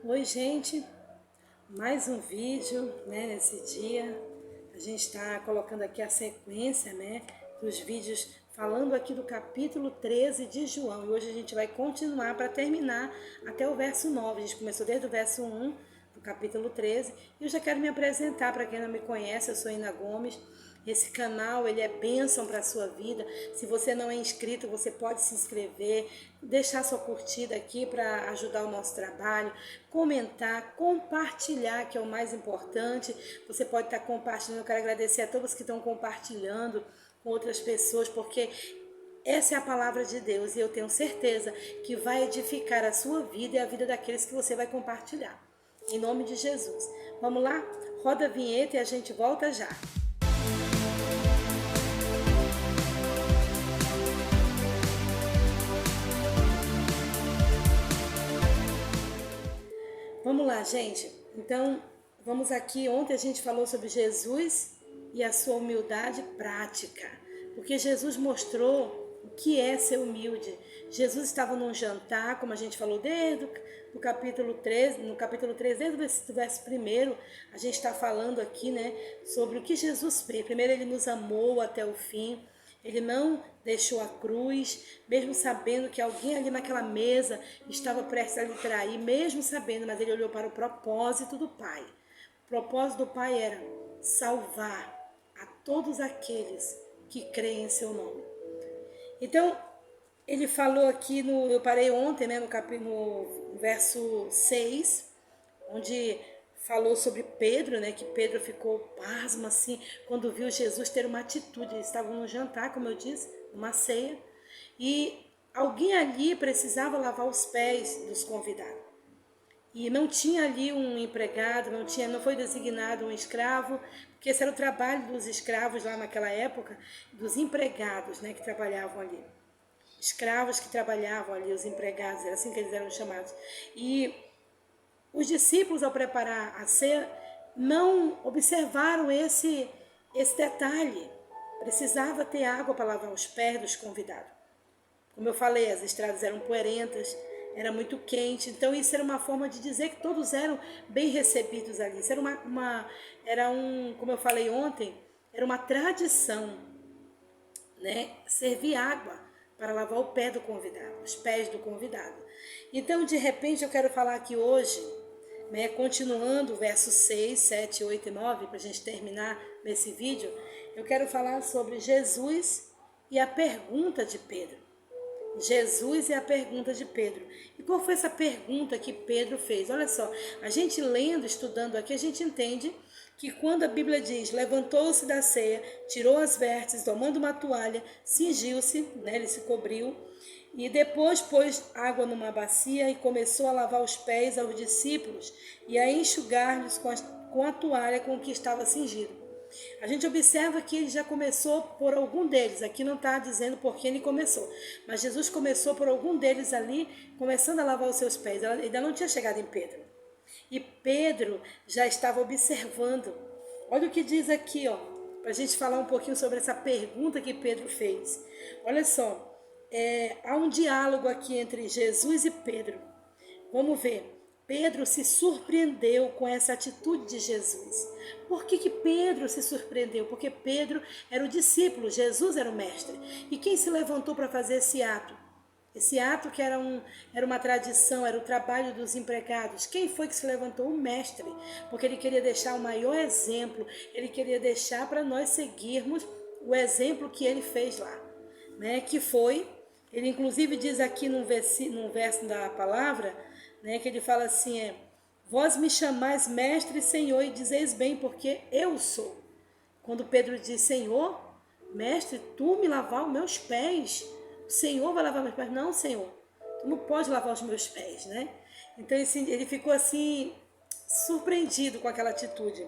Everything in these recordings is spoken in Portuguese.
Oi, gente, mais um vídeo, nesse dia. A gente está colocando aqui a sequência, dos vídeos falando aqui do capítulo 13 de João. E hoje a gente vai continuar para terminar até o verso 9. A gente começou desde o verso 1 do capítulo 13. E eu já quero me apresentar para quem não me conhece, eu sou Ina Gomes. Esse canal, ele é bênção para a sua vida. Se você não é inscrito, você pode se inscrever, deixar sua curtida aqui para ajudar o nosso trabalho, comentar, compartilhar, que é o mais importante. Você pode estar compartilhando. Eu quero agradecer a todos que estão compartilhando com outras pessoas, porque essa é a palavra de Deus e eu tenho certeza que vai edificar a sua vida e a vida daqueles que você vai compartilhar. Em nome de Jesus. Vamos lá? Roda a vinheta e a gente volta já. Vamos lá, gente. Então, vamos aqui. Ontem a gente falou sobre Jesus e a sua humildade prática. Porque Jesus mostrou o que é ser humilde. Jesus estava num jantar, como a gente falou desde o capítulo 13, no capítulo 13, desde o verso 1, a gente está falando aqui, sobre o que Jesus fez. Primeiro, ele nos amou até o fim. Ele não deixou a cruz, mesmo sabendo que alguém ali naquela mesa estava prestes a lhe trair, mesmo sabendo, mas ele olhou para o propósito do Pai. O propósito do Pai era salvar a todos aqueles que creem em seu nome. Então, ele falou aqui, eu parei ontem, no verso 6, onde falou sobre Pedro, que Pedro ficou pasmo assim, quando viu Jesus ter uma atitude. Eles estavam no jantar, como eu disse, uma ceia, e alguém ali precisava lavar os pés dos convidados. E não tinha ali um empregado, não foi designado um escravo, porque esse era o trabalho dos escravos lá naquela época, dos empregados, que trabalhavam ali. Escravos que trabalhavam ali, os empregados, era assim que eles eram chamados. E os discípulos, ao preparar a ceia, não observaram esse detalhe. Precisava ter água para lavar os pés dos convidados. Como eu falei, as estradas eram poeirentas, era muito quente. Então isso era uma forma de dizer que todos eram bem recebidos ali. Isso era como eu falei ontem, era uma tradição, servir água para lavar o pé do convidado, os pés do convidado. Então, de repente, eu quero falar aqui hoje, continuando o verso 6, 7, 8 e 9, para a gente terminar nesse vídeo, eu quero falar sobre Jesus e a pergunta de Pedro. Jesus e a pergunta de Pedro. E qual foi essa pergunta que Pedro fez? Olha só, a gente lendo, estudando aqui, a gente entende que quando a Bíblia diz, levantou-se da ceia, tirou as vestes, tomando uma toalha, cingiu-se, ele se cobriu, e depois pôs água numa bacia e começou a lavar os pés aos discípulos e a enxugar-lhes com a toalha com que estava cingido. A gente observa que ele já começou por algum deles. Aqui não está dizendo por que ele começou, mas Jesus começou por algum deles ali, começando a lavar os seus pés. Ele ainda não tinha chegado em Pedro. E Pedro já estava observando. Olha o que diz aqui, para a gente falar um pouquinho sobre essa pergunta que Pedro fez. Olha só, há um diálogo aqui entre Jesus e Pedro. Vamos ver. Pedro se surpreendeu com essa atitude de Jesus. Por que Pedro se surpreendeu? Porque Pedro era o discípulo, Jesus era o mestre. E quem se levantou para fazer esse ato? Esse ato que era uma tradição, era o trabalho dos empregados. Quem foi que se levantou? O mestre. Porque ele queria deixar o maior exemplo. Ele queria deixar para nós seguirmos o exemplo que ele fez lá. Que foi, ele inclusive diz aqui num verso da palavra, que ele fala assim, vós me chamais mestre e senhor e dizeis bem, porque eu sou. Quando Pedro diz, Senhor, mestre, tu me lavar os meus pés, o Senhor vai lavar meus pés. Não, Senhor, tu não pode lavar os meus pés, Então ele ficou assim, surpreendido com aquela atitude.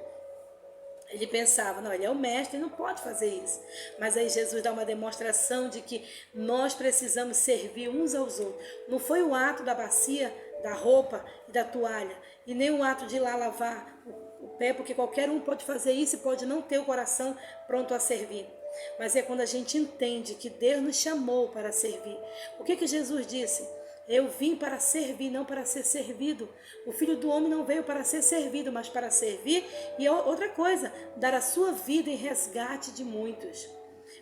Ele pensava, não, ele é o mestre, ele não pode fazer isso. Mas aí Jesus dá uma demonstração de que nós precisamos servir uns aos outros. Não foi o ato da bacia, da roupa e da toalha, e nem o ato de ir lá lavar o pé, porque qualquer um pode fazer isso e pode não ter o coração pronto a servir. Mas é quando a gente entende que Deus nos chamou para servir. O que Jesus disse? Eu vim para servir, não para ser servido. O Filho do Homem não veio para ser servido, mas para servir. E outra coisa, dar a sua vida em resgate de muitos.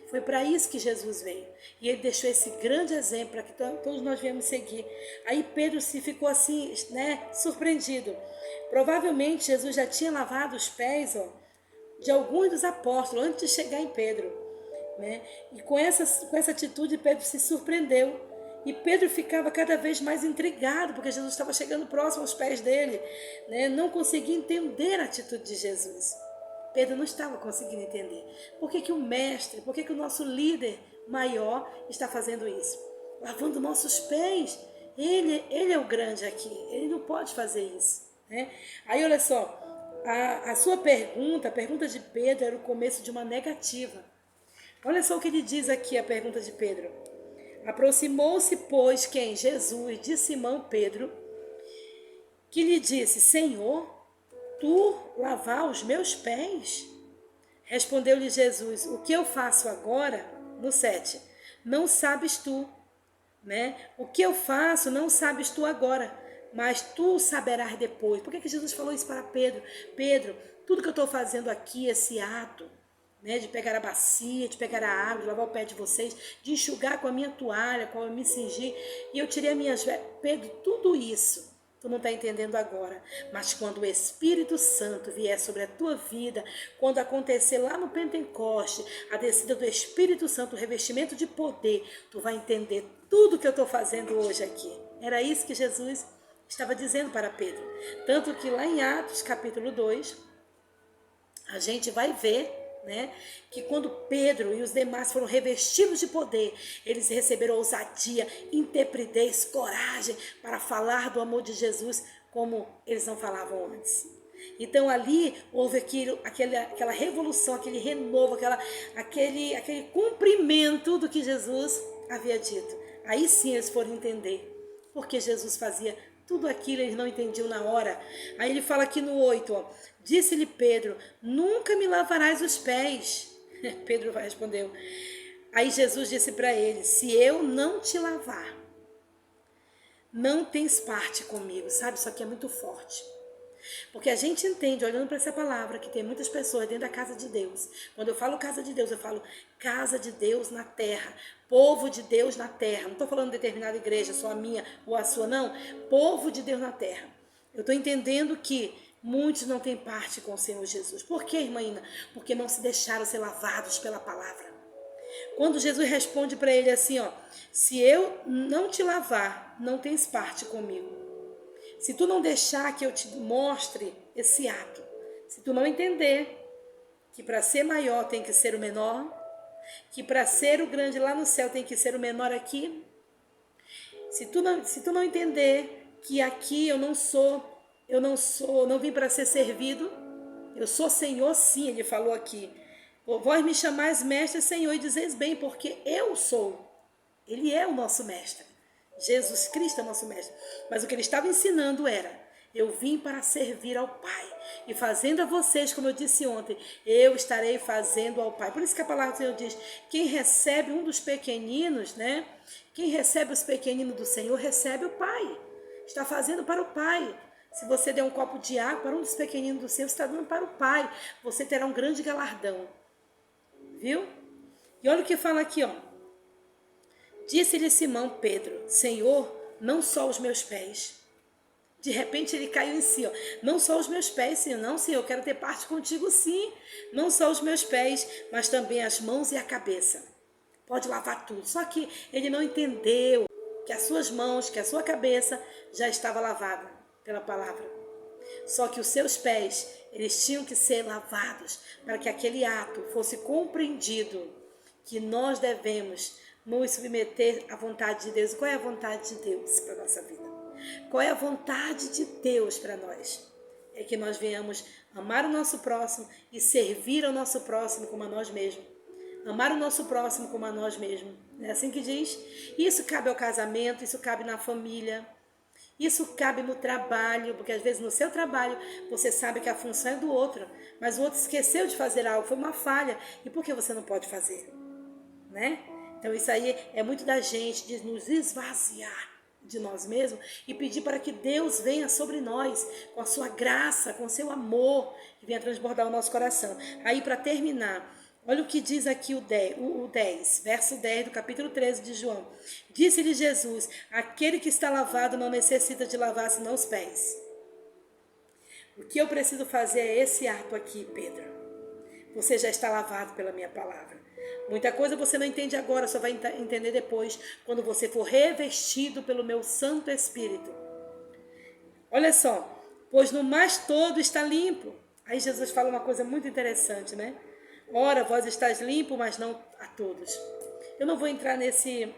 Foi para isso que Jesus veio. E ele deixou esse grande exemplo para que todos nós viemos seguir. Aí Pedro se ficou assim, né, surpreendido. Provavelmente Jesus já tinha lavado os pés, de alguns dos apóstolos antes de chegar em Pedro, né? E com essa atitude Pedro se surpreendeu. E Pedro ficava cada vez mais intrigado, porque Jesus estava chegando próximo aos pés dele, né? Não conseguia entender a atitude de Jesus. Pedro não estava conseguindo entender. Por que o mestre, por que o nosso líder maior está fazendo isso? Lavando nossos pés. Ele é o grande aqui, ele não pode fazer isso, né? Aí olha só, a sua pergunta, a pergunta de Pedro era o começo de uma negativa. Olha só o que ele diz aqui, a pergunta de Pedro. Aproximou-se, pois, quem? Jesus, de Simão Pedro, que lhe disse: Senhor, tu lavar os meus pés? Respondeu-lhe Jesus: o que eu faço agora, no 7, não sabes tu, né? O que eu faço não sabes tu agora, mas tu saberás depois. Por que Jesus falou isso para Pedro? Pedro, tudo que eu estou fazendo aqui, esse ato, né, de pegar a bacia, de pegar a água, de lavar o pé de vocês, de enxugar com a minha toalha, com a me cingir, e eu tirei as minhas vestes. Pedro, tudo isso tu não está entendendo agora, mas quando o Espírito Santo vier sobre a tua vida, quando acontecer lá no Pentecoste, a descida do Espírito Santo, o revestimento de poder, tu vai entender tudo que eu estou fazendo hoje aqui. Era isso que Jesus estava dizendo para Pedro. Tanto que lá em Atos capítulo 2, a gente vai ver, né, que quando Pedro e os demais foram revestidos de poder, eles receberam ousadia, intrepidez, coragem para falar do amor de Jesus como eles não falavam antes. Então ali houve aquela revolução, aquele renovo, aquele cumprimento do que Jesus havia dito. Aí sim eles foram entender porque Jesus fazia tudo aquilo, eles não entendiam na hora. Aí ele fala aqui no 8, disse-lhe Pedro: nunca me lavarás os pés. Pedro respondeu. Aí Jesus disse para ele: se eu não te lavar, não tens parte comigo. Sabe, isso aqui é muito forte. Porque a gente entende, olhando para essa palavra, que tem muitas pessoas dentro da casa de Deus. Quando eu falo casa de Deus, eu falo casa de Deus na terra, povo de Deus na terra. Não estou falando de determinada igreja, só a minha ou a sua, não. Povo de Deus na terra. Eu estou entendendo que muitos não têm parte com o Senhor Jesus. Por quê, irmã Ina? Porque não se deixaram ser lavados pela palavra. Quando Jesus responde para ele assim, se eu não te lavar, não tens parte comigo. Se tu não deixar que eu te mostre esse ato, se tu não entender que para ser maior tem que ser o menor, que para ser o grande lá no céu tem que ser o menor aqui, se tu não entender que aqui eu não vim para ser servido, eu sou Senhor sim, ele falou aqui. Vós me chamais mestre, Senhor, e dizeis bem, porque eu sou. Ele é o nosso mestre. Jesus Cristo é nosso mestre. Mas o que ele estava ensinando era: eu vim para servir ao Pai. E fazendo a vocês, como eu disse ontem, eu estarei fazendo ao Pai. Por isso que a palavra do Senhor diz: quem recebe um dos pequeninos, né? Quem recebe os pequeninos do Senhor, recebe o Pai. Está fazendo para o Pai. Se você der um copo de água para um dos pequeninos do Senhor, você está dando para o Pai. Você terá um grande galardão. Viu? E olha o que fala aqui, Disse-lhe Simão Pedro: Senhor, não só os meus pés. De repente ele caiu em si, não só os meus pés, Senhor. Não, Senhor, eu quero ter parte contigo, sim. Não só os meus pés, mas também as mãos e a cabeça. Pode lavar tudo. Só que ele não entendeu que as suas mãos, que a sua cabeça já estava lavada pela palavra. Só que os seus pés, eles tinham que ser lavados para que aquele ato fosse compreendido, que nós devemos nos submeter à vontade de Deus. Qual é a vontade de Deus para a nossa vida? Qual é a vontade de Deus para nós? É que nós venhamos amar o nosso próximo e servir ao nosso próximo como a nós mesmos. Amar o nosso próximo como a nós mesmos. Não é assim que diz? Isso cabe ao casamento, isso cabe na família, isso cabe no trabalho, porque às vezes no seu trabalho você sabe que a função é do outro, mas o outro esqueceu de fazer algo, foi uma falha. E por que você não pode fazer? Né? Então isso aí é muito da gente, de nos esvaziar. de nós mesmos e pedir para que Deus venha sobre nós com a sua graça, com o seu amor, que venha transbordar o nosso coração. Aí, para terminar, olha o que diz aqui o 10, verso 10 do capítulo 13 de João. Disse-lhe Jesus: aquele que está lavado não necessita de lavar senão os pés. O que eu preciso fazer é esse ato aqui, Pedro. Você já está lavado pela minha palavra. Muita coisa você não entende agora, só vai entender depois, quando você for revestido pelo meu Santo Espírito. Olha só, pois no mais todo está limpo. Aí Jesus fala uma coisa muito interessante, né? Ora, vós estáis limpo, mas não a todos. Eu não vou entrar nesse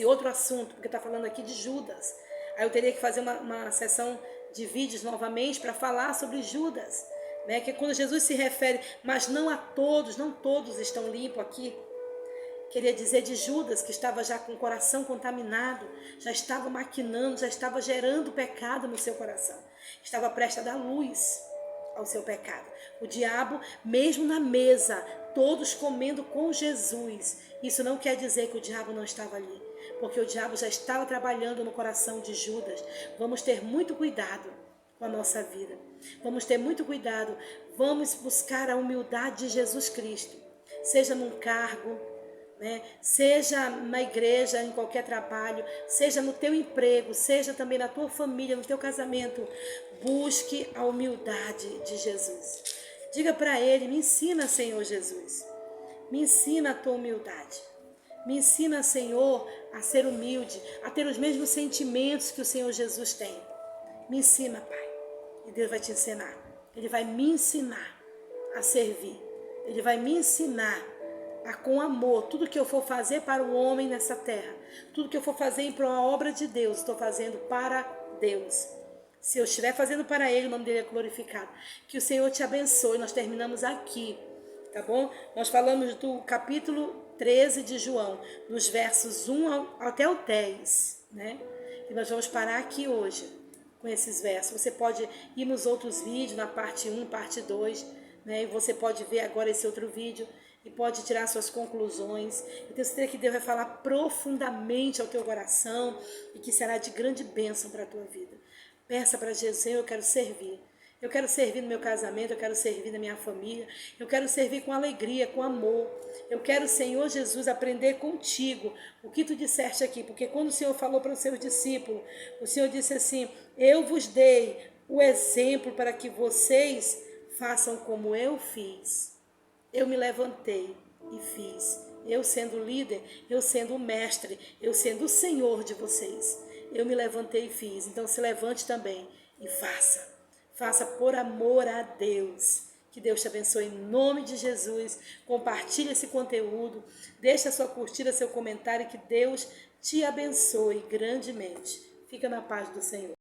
outro assunto, porque está falando aqui de Judas. Aí eu teria que fazer uma sessão de vídeos novamente para falar sobre Judas, né? Que quando Jesus se refere, mas não a todos, não todos estão limpos aqui. Queria dizer de Judas, que estava já com o coração contaminado, já estava maquinando, já estava gerando pecado no seu coração. Estava prestes a dar luz ao seu pecado. O diabo, mesmo na mesa, todos comendo com Jesus. Isso não quer dizer que o diabo não estava ali, porque o diabo já estava trabalhando no coração de Judas. Vamos ter muito cuidado com a nossa vida. Vamos ter muito cuidado. Vamos buscar a humildade de Jesus Cristo. Seja num cargo, né? Seja na igreja, em qualquer trabalho, seja no teu emprego, seja também na tua família, no teu casamento. Busque a humildade de Jesus. Diga para ele: me ensina, Senhor Jesus. Me ensina a tua humildade. Me ensina, Senhor, a ser humilde, a ter os mesmos sentimentos que o Senhor Jesus tem. Me ensina, Pai. E Deus vai te ensinar. Ele vai me ensinar a servir. Ele vai me ensinar com amor, tudo que eu for fazer para o homem nessa terra, tudo que eu for fazer para uma obra de Deus, estou fazendo para Deus. Se eu estiver fazendo para Ele, o nome dele é glorificado. Que o Senhor te abençoe. Nós terminamos aqui, tá bom? Nós falamos do capítulo 13 de João, dos versos 1 até o 10, né? E nós vamos parar aqui hoje com esses versos. Você pode ir nos outros vídeos, na parte 1, parte 2, né? E você pode ver agora esse outro vídeo e pode tirar suas conclusões. Eu tenho certeza que Deus vai falar profundamente ao teu coração e que será de grande bênção para a tua vida. Peça para Jesus: Senhor, eu quero servir. Eu quero servir no meu casamento, eu quero servir na minha família, eu quero servir com alegria, com amor. Eu quero, Senhor Jesus, aprender contigo o que tu disseste aqui, porque quando o Senhor falou para os seus discípulos, o Senhor disse assim: eu vos dei o exemplo para que vocês façam como eu fiz. Eu me levantei e fiz. Eu sendo líder, eu sendo o mestre, eu sendo o Senhor de vocês. Eu me levantei e fiz. Então se levante também e faça. Faça por amor a Deus. Que Deus te abençoe em nome de Jesus. Compartilhe esse conteúdo. Deixe a sua curtida, seu comentário. Que Deus te abençoe grandemente. Fica na paz do Senhor.